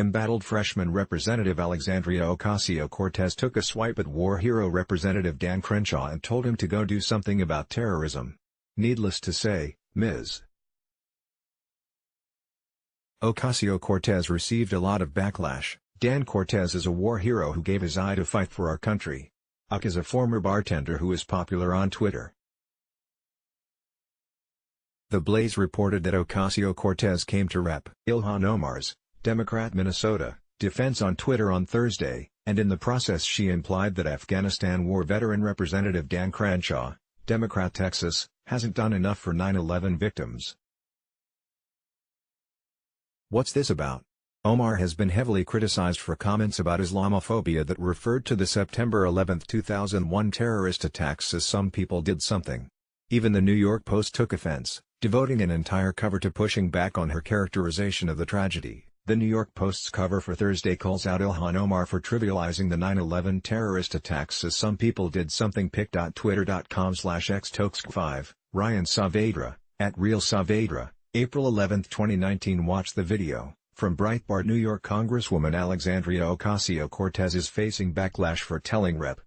Embattled freshman Representative Alexandria Ocasio-Cortez took a swipe at war hero Representative Dan Crenshaw and told him to go do something about terrorism. Needless to say, Ms. Ocasio-Cortez received a lot of backlash. Dan Cortez is a war hero who gave his eye to fight for our country. Oc is a former bartender who is popular on Twitter. The Blaze reported that Ocasio-Cortez came to Rep. Ilhan Omar's, Democrat Minnesota, defense on Twitter on Thursday, and in the process she implied that Afghanistan war veteran Representative Dan Crenshaw, Democrat Texas, hasn't done enough for 9/11 victims. What's this about? Omar has been heavily criticized for comments about Islamophobia that referred to the September 11, 2001 terrorist attacks as some people did something. Even the New York Post took offense, devoting an entire cover to pushing back on her characterization of the tragedy. The New York Post's cover for Thursday calls out Ilhan Omar for trivializing the 9/11 terrorist attacks as some people did something. pic.twitter.com/xtox5, Ryan Saavedra, @RealSaavedra, April 11, 2019. Watch the video. From Breitbart. New York Congresswoman Alexandria Ocasio-Cortez is facing backlash for telling Rep.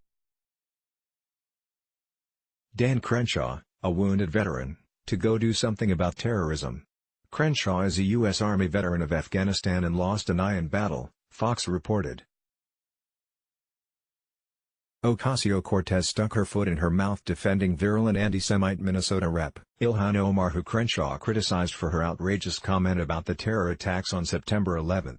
Dan Crenshaw, a wounded veteran, to go do something about terrorism. Crenshaw is a U.S. Army veteran of Afghanistan and lost an eye in battle, Fox reported. Ocasio-Cortez stuck her foot in her mouth defending virulent anti-Semite Minnesota Rep. Ilhan Omar, who Crenshaw criticized for her outrageous comment about the terror attacks on September 11.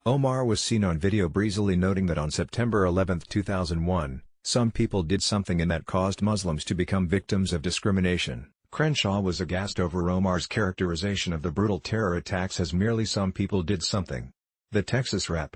Omar was seen on video breezily noting that on September 11, 2001, some people did something and that caused Muslims to become victims of discrimination. Crenshaw was aghast over Omar's characterization of the brutal terror attacks as merely some people did something. The Texas Rep.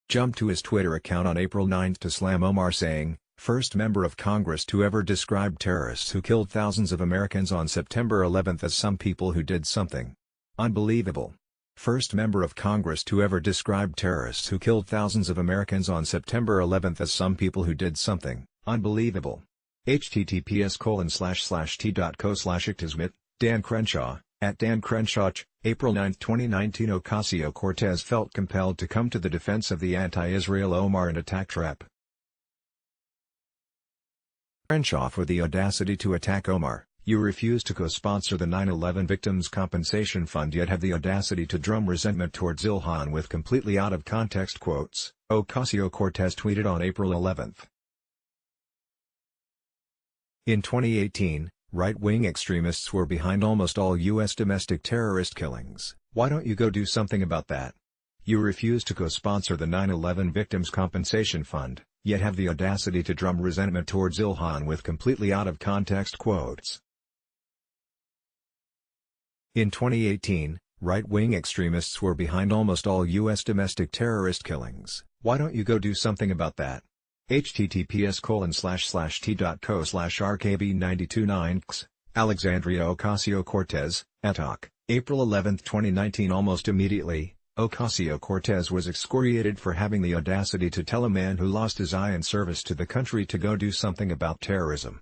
jumped to his Twitter account on April 9 to slam Omar, saying, "First member of Congress to ever describe terrorists who killed thousands of Americans on September 11 as some people who did something. Unbelievable. First member of Congress to ever describe terrorists who killed thousands of Americans on September 11 as some people who did something. Unbelievable. https://t.co/ictiswit, Dan Crenshaw, @Dan Crenshaw, April 9, 2019. Ocasio-Cortez felt compelled to come to the defense of the anti-Israel Omar and attacked Rep. Crenshaw for the audacity to attack Omar. You refuse to co-sponsor the 9/11 Victims Compensation Fund yet have the audacity to drum resentment towards Ilhan with completely out-of-context quotes, Ocasio-Cortez tweeted on April 11. In 2018, right-wing extremists were behind almost all U.S. domestic terrorist killings. Why don't you go do something about that? You refuse to co-sponsor the 9/11 Victims Compensation Fund, yet have the audacity to drum resentment towards Ilhan with completely out-of-context quotes. In 2018, right-wing extremists were behind almost all U.S. domestic terrorist killings. Why don't you go do something about that? https://t.co/rkb929x, Alexandria Ocasio-Cortez, @OC, April 11, 2019. Almost immediately, Ocasio-Cortez was excoriated for having the audacity to tell a man who lost his eye in service to the country to go do something about terrorism.